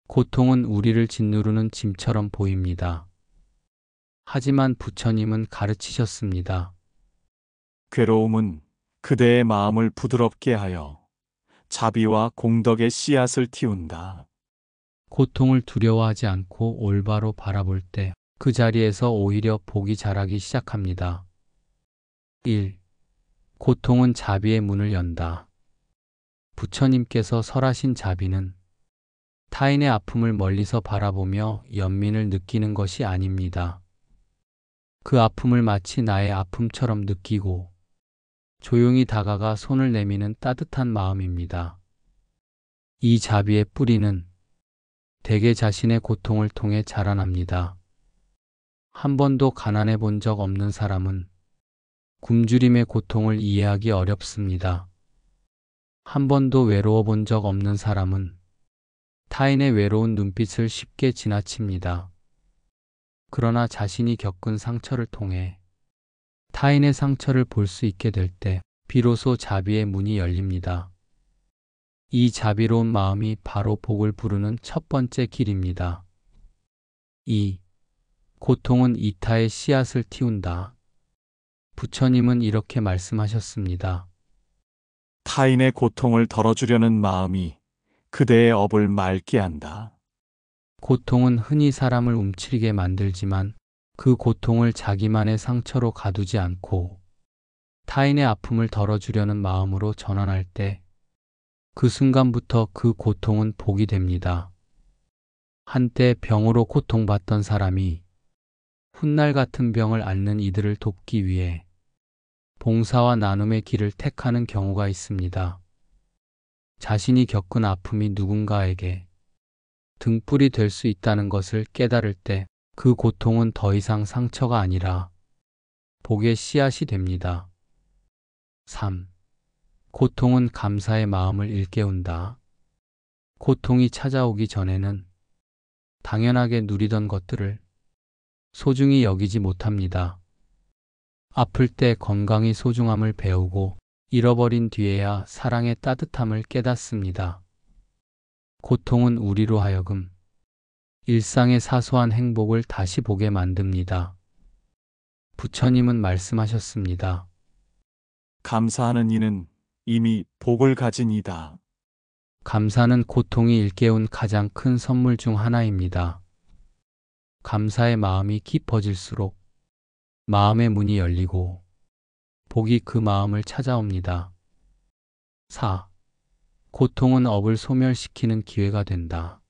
고통은 우리를 짓누르는 짐처럼 보입니다. 하지만 부처님은 가르치셨습니다. 괴로움은 그대의 마음을 부드럽게 하여 자비와 공덕의 씨앗을 틔운다. 고통을 두려워하지 않고 올바로 바라볼 때 그 자리에서 오히려 복이 자라기 시작합니다. 1. 고통은 자비의 문을 연다. 부처님께서 설하신 자비는 타인의 아픔을 멀리서 바라보며 연민을 느끼는 것이 아닙니다. 그 아픔을 마치 나의 아픔처럼 느끼고 조용히 다가가 손을 내미는 따뜻한 마음입니다. 이 자비의 뿌리는 대개 자신의 고통을 통해 자라납니다. 한 번도 가난해 본 적 없는 사람은 굶주림의 고통을 이해하기 어렵습니다. 한 번도 외로워 본 적 없는 사람은 타인의 외로운 눈빛을 쉽게 지나칩니다. 그러나 자신이 겪은 상처를 통해 타인의 상처를 볼 수 있게 될 때 비로소 자비의 문이 열립니다. 이 자비로운 마음이 바로 복을 부르는 첫 번째 길입니다. 2. 고통은 이타의 씨앗을 틔운다. 부처님은 이렇게 말씀하셨습니다. 타인의 고통을 덜어주려는 마음이 그대의 업을 맑게 한다. 고통은 흔히 사람을 움츠리게 만들지만 그 고통을 자기만의 상처로 가두지 않고 타인의 아픔을 덜어주려는 마음으로 전환할 때 그 순간부터 그 고통은 복이 됩니다. 한때 병으로 고통받던 사람이 훗날 같은 병을 앓는 이들을 돕기 위해 봉사와 나눔의 길을 택하는 경우가 있습니다. 자신이 겪은 아픔이 누군가에게 등불이 될 수 있다는 것을 깨달을 때 그 고통은 더 이상 상처가 아니라 복의 씨앗이 됩니다. 3. 고통은 감사의 마음을 일깨운다. 고통이 찾아오기 전에는 당연하게 누리던 것들을 소중히 여기지 못합니다. 아플 때 건강이 소중함을 배우고 잃어버린 뒤에야 사랑의 따뜻함을 깨닫습니다. 고통은 우리로 하여금 일상의 사소한 행복을 다시 보게 만듭니다. 부처님은 말씀하셨습니다. 감사하는 이는 이미 복을 가진 이다. 감사는 고통이 일깨운 가장 큰 선물 중 하나입니다. 감사의 마음이 깊어질수록 마음의 문이 열리고 복이 그 마음을 찾아옵니다. 4. 고통은 업을 소멸시키는 기회가 된다.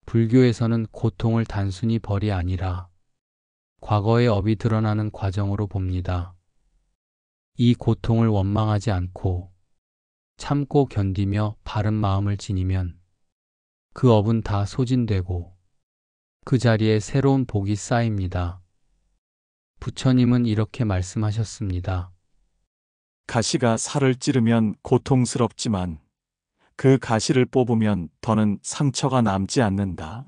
불교에서는 고통을 단순히 벌이 아니라 과거의 업이 드러나는 과정으로 봅니다. 이 고통을 원망하지 않고 참고 견디며 바른 마음을 지니면 그 업은 다 소진되고 그 자리에 새로운 복이 쌓입니다. 부처님은 이렇게 말씀하셨습니다. 가시가 살을 찌르면 고통스럽지만 그 가시를 뽑으면 더는 상처가 남지 않는다.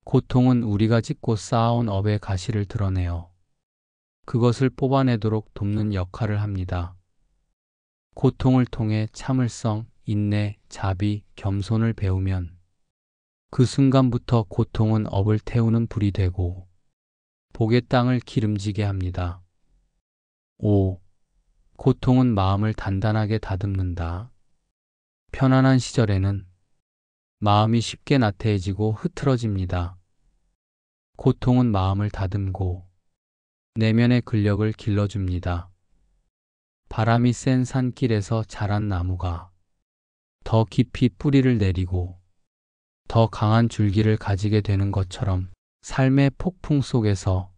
고통은 우리가 짓고 쌓아온 업의 가시를 드러내어 그것을 뽑아내도록 돕는 역할을 합니다. 고통을 통해 참을성, 인내, 자비, 겸손을 배우면 그 순간부터 고통은 업을 태우는 불이 되고 복의 땅을 기름지게 합니다. 5. 고통은 마음을 단단하게 다듬는다. 편안한 시절에는 마음이 쉽게 나태해지고 흐트러집니다. 고통은 마음을 다듬고 내면의 근력을 길러줍니다. 바람이 센 산길에서 자란 나무가 더 깊이 뿌리를 내리고 더 강한 줄기를 가지게 되는 것처럼 삶의 폭풍 속에서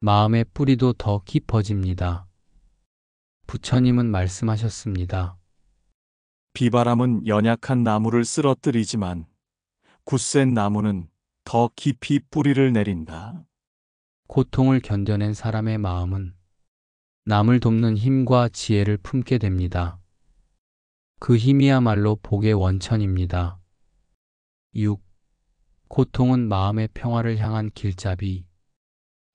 마음의 뿌리도 더 깊어집니다. 부처님은 말씀하셨습니다. 비바람은 연약한 나무를 쓰러뜨리지만 굳센 나무는 더 깊이 뿌리를 내린다. 고통을 견뎌낸 사람의 마음은 남을 돕는 힘과 지혜를 품게 됩니다. 그 힘이야말로 복의 원천입니다. 6. 고통은 마음의 평화를 향한 길잡이.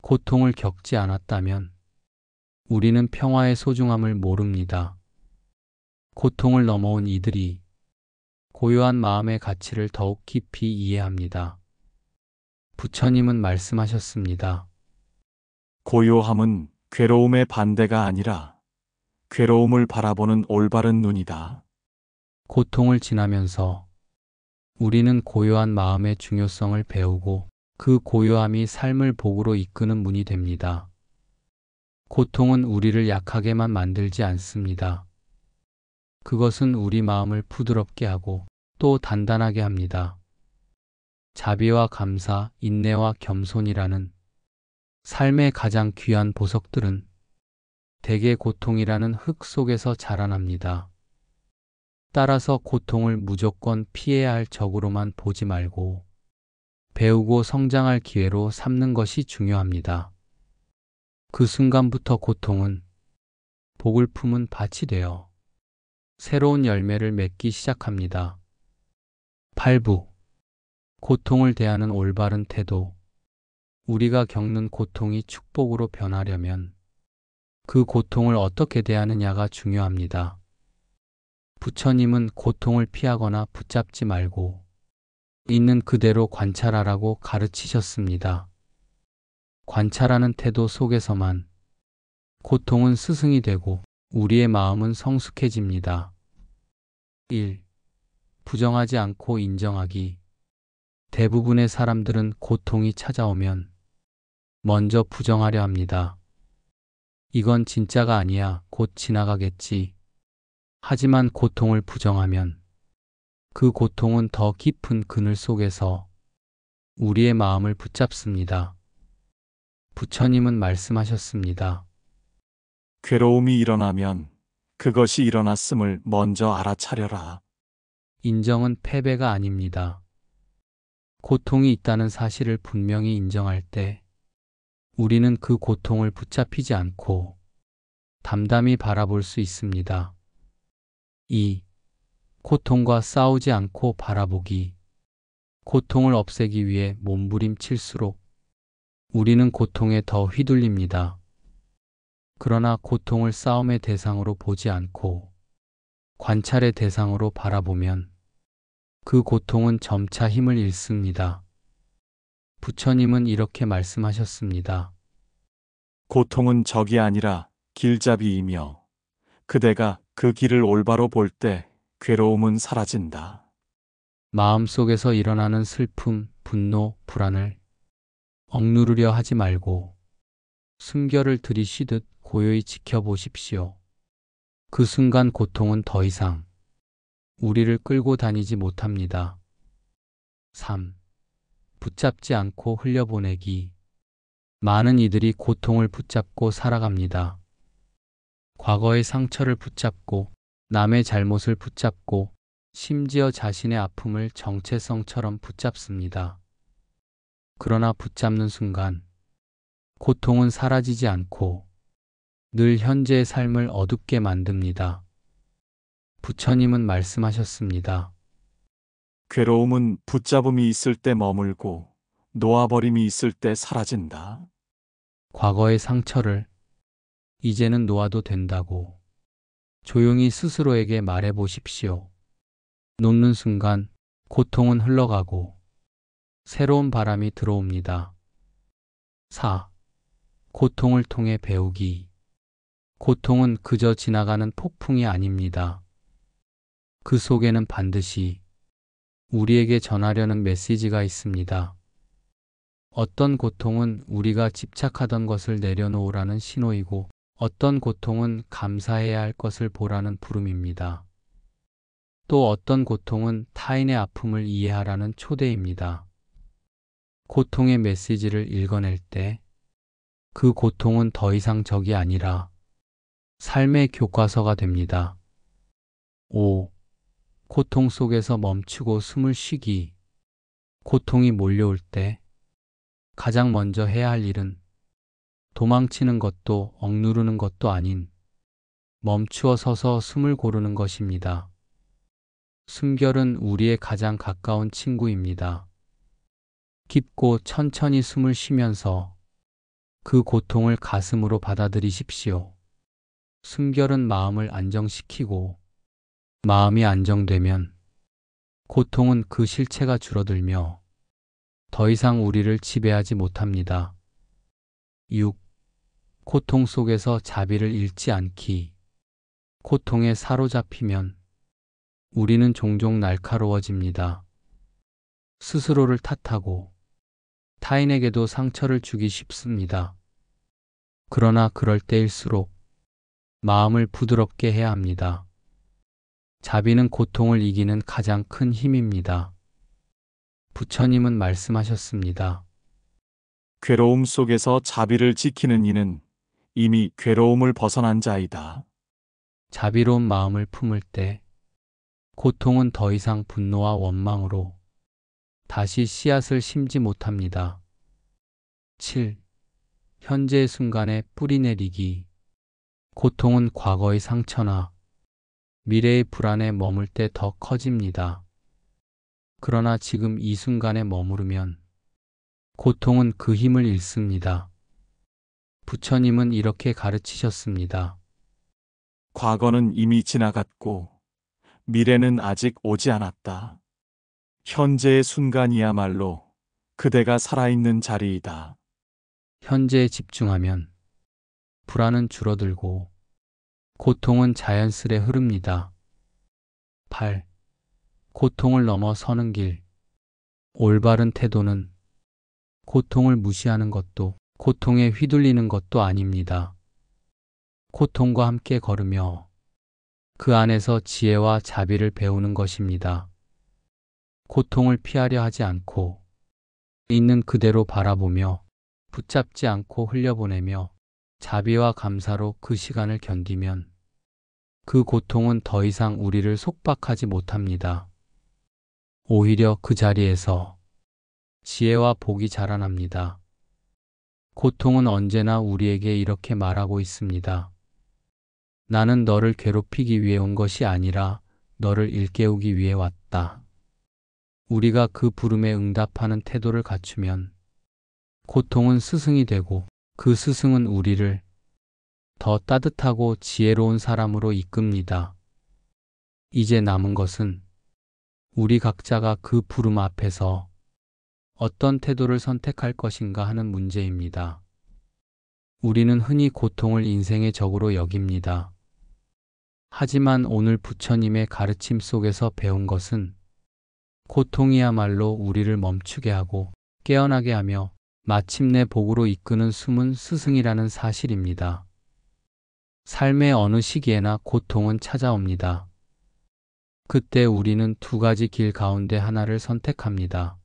고통을 겪지 않았다면 우리는 평화의 소중함을 모릅니다. 고통을 넘어온 이들이 고요한 마음의 가치를 더욱 깊이 이해합니다. 부처님은 말씀하셨습니다. 고요함은 괴로움의 반대가 아니라 괴로움을 바라보는 올바른 눈이다. 고통을 지나면서 우리는 고요한 마음의 중요성을 배우고 그 고요함이 삶을 복으로 이끄는 문이 됩니다. 고통은 우리를 약하게만 만들지 않습니다. 그것은 우리 마음을 부드럽게 하고 또 단단하게 합니다. 자비와 감사, 인내와 겸손이라는 삶의 가장 귀한 보석들은 대개 고통이라는 흙 속에서 자라납니다. 따라서 고통을 무조건 피해야 할 적으로만 보지 말고 배우고 성장할 기회로 삼는 것이 중요합니다. 그 순간부터 고통은 복을 품은 밭이 되어 새로운 열매를 맺기 시작합니다. 8부. 고통을 대하는 올바른 태도. 우리가 겪는 고통이 축복으로 변하려면 그 고통을 어떻게 대하느냐가 중요합니다. 부처님은 고통을 피하거나 붙잡지 말고 있는 그대로 관찰하라고 가르치셨습니다. 관찰하는 태도 속에서만 고통은 스승이 되고 우리의 마음은 성숙해집니다. 1. 부정하지 않고 인정하기. 대부분의 사람들은 고통이 찾아오면 먼저 부정하려 합니다. 이건 진짜가 아니야. 곧 지나가겠지. 하지만 고통을 부정하면 그 고통은 더 깊은 그늘 속에서 우리의 마음을 붙잡습니다. 부처님은 말씀하셨습니다. 괴로움이 일어나면 그것이 일어났음을 먼저 알아차려라. 인정은 패배가 아닙니다. 고통이 있다는 사실을 분명히 인정할 때 우리는 그 고통을 붙잡히지 않고 담담히 바라볼 수 있습니다. 2. 고통과 싸우지 않고 바라보기. 고통을 없애기 위해 몸부림칠수록 우리는 고통에 더 휘둘립니다. 그러나 고통을 싸움의 대상으로 보지 않고 관찰의 대상으로 바라보면 그 고통은 점차 힘을 잃습니다. 부처님은 이렇게 말씀하셨습니다. 고통은 적이 아니라 길잡이이며 그대가 그 길을 올바로 볼 때 괴로움은 사라진다. 마음속에서 일어나는 슬픔, 분노, 불안을 억누르려 하지 말고 숨결을 들이쉬듯 고요히 지켜보십시오. 그 순간 고통은 더 이상 우리를 끌고 다니지 못합니다. 3. 붙잡지 않고 흘려보내기. 많은 이들이 고통을 붙잡고 살아갑니다. 과거의 상처를 붙잡고 남의 잘못을 붙잡고 심지어 자신의 아픔을 정체성처럼 붙잡습니다. 그러나 붙잡는 순간 고통은 사라지지 않고 늘 현재의 삶을 어둡게 만듭니다. 부처님은 말씀하셨습니다. 괴로움은 붙잡음이 있을 때 머물고 놓아버림이 있을 때 사라진다. 과거의 상처를 이제는 놓아도 된다고 조용히 스스로에게 말해 보십시오. 놓는 순간 고통은 흘러가고 새로운 바람이 들어옵니다. 4. 고통을 통해 배우기. 고통은 그저 지나가는 폭풍이 아닙니다. 그 속에는 반드시 우리에게 전하려는 메시지가 있습니다. 어떤 고통은 우리가 집착하던 것을 내려놓으라는 신호이고 어떤 고통은 감사해야 할 것을 보라는 부름입니다. 또 어떤 고통은 타인의 아픔을 이해하라는 초대입니다. 고통의 메시지를 읽어낼 때 그 고통은 더 이상 적이 아니라 삶의 교과서가 됩니다. 5. 고통 속에서 멈추고 숨을 쉬기. 고통이 몰려올 때 가장 먼저 해야 할 일은 도망치는 것도 억누르는 것도 아닌 멈추어 서서 숨을 고르는 것입니다. 숨결은 우리의 가장 가까운 친구입니다. 깊고 천천히 숨을 쉬면서 그 고통을 가슴으로 받아들이십시오. 숨결은 마음을 안정시키고 마음이 안정되면 고통은 그 실체가 줄어들며 더 이상 우리를 지배하지 못합니다. 6. 고통 속에서 자비를 잃지 않기. 고통에 사로잡히면 우리는 종종 날카로워집니다. 스스로를 탓하고 타인에게도 상처를 주기 쉽습니다. 그러나 그럴 때일수록 마음을 부드럽게 해야 합니다. 자비는 고통을 이기는 가장 큰 힘입니다. 부처님은 말씀하셨습니다. 괴로움 속에서 자비를 지키는 이는 이미 괴로움을 벗어난 자이다. 자비로운 마음을 품을 때 고통은 더 이상 분노와 원망으로 다시 씨앗을 심지 못합니다. 7. 현재의 순간에 뿌리 내리기. 고통은 과거의 상처나 미래의 불안에 머물 때 더 커집니다. 그러나 지금 이 순간에 머무르면 고통은 그 힘을 잃습니다. 부처님은 이렇게 가르치셨습니다. 과거는 이미 지나갔고 미래는 아직 오지 않았다. 현재의 순간이야말로 그대가 살아있는 자리이다. 현재에 집중하면 불안은 줄어들고 고통은 자연스레 흐릅니다. 8. 고통을 넘어서는 길. 올바른 태도는 고통을 무시하는 것도 고통에 휘둘리는 것도 아닙니다. 고통과 함께 걸으며 그 안에서 지혜와 자비를 배우는 것입니다. 고통을 피하려 하지 않고 있는 그대로 바라보며 붙잡지 않고 흘려보내며 자비와 감사로 그 시간을 견디면 그 고통은 더 이상 우리를 속박하지 못합니다. 오히려 그 자리에서 지혜와 복이 자라납니다. 고통은 언제나 우리에게 이렇게 말하고 있습니다. 나는 너를 괴롭히기 위해 온 것이 아니라 너를 일깨우기 위해 왔다. 우리가 그 부름에 응답하는 태도를 갖추면 고통은 스승이 되고 그 스승은 우리를 더 따뜻하고 지혜로운 사람으로 이끕니다. 이제 남은 것은 우리 각자가 그 부름 앞에서 어떤 태도를 선택할 것인가 하는 문제입니다. 우리는 흔히 고통을 인생의 적으로 여깁니다. 하지만 오늘 부처님의 가르침 속에서 배운 것은 고통이야말로 우리를 멈추게 하고 깨어나게 하며 마침내 복으로 이끄는 숨은 스승이라는 사실입니다. 삶의 어느 시기에나 고통은 찾아옵니다. 그때 우리는 두 가지 길 가운데 하나를 선택합니다.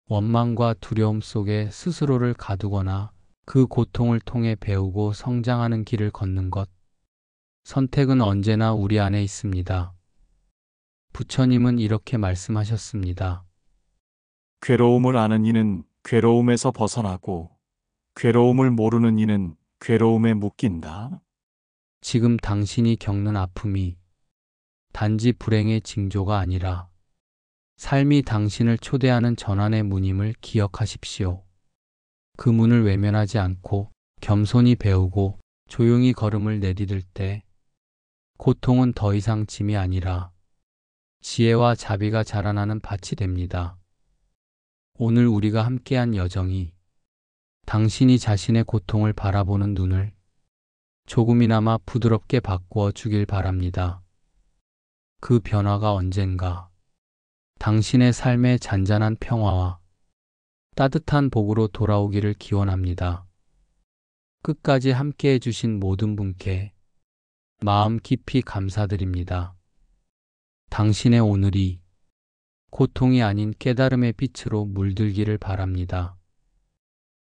원망과 두려움 속에 스스로를 가두거나 그 고통을 통해 배우고 성장하는 길을 걷는 것. 선택은 언제나 우리 안에 있습니다. 부처님은 이렇게 말씀하셨습니다. 괴로움을 아는 이는 괴로움에서 벗어나고 괴로움을 모르는 이는 괴로움에 묶인다. 지금 당신이 겪는 아픔이 단지 불행의 징조가 아니라 삶이 당신을 초대하는 전환의 문임을 기억하십시오. 그 문을 외면하지 않고 겸손히 배우고 조용히 걸음을 내디딜 때 고통은 더 이상 짐이 아니라 지혜와 자비가 자라나는 밭이 됩니다. 오늘 우리가 함께한 여정이 당신이 자신의 고통을 바라보는 눈을 조금이나마 부드럽게 바꾸어 주길 바랍니다. 그 변화가 언젠가 당신의 삶의 잔잔한 평화와 따뜻한 복으로 돌아오기를 기원합니다. 끝까지 함께해 주신 모든 분께 마음 깊이 감사드립니다. 당신의 오늘이 고통이 아닌 깨달음의 빛으로 물들기를 바랍니다.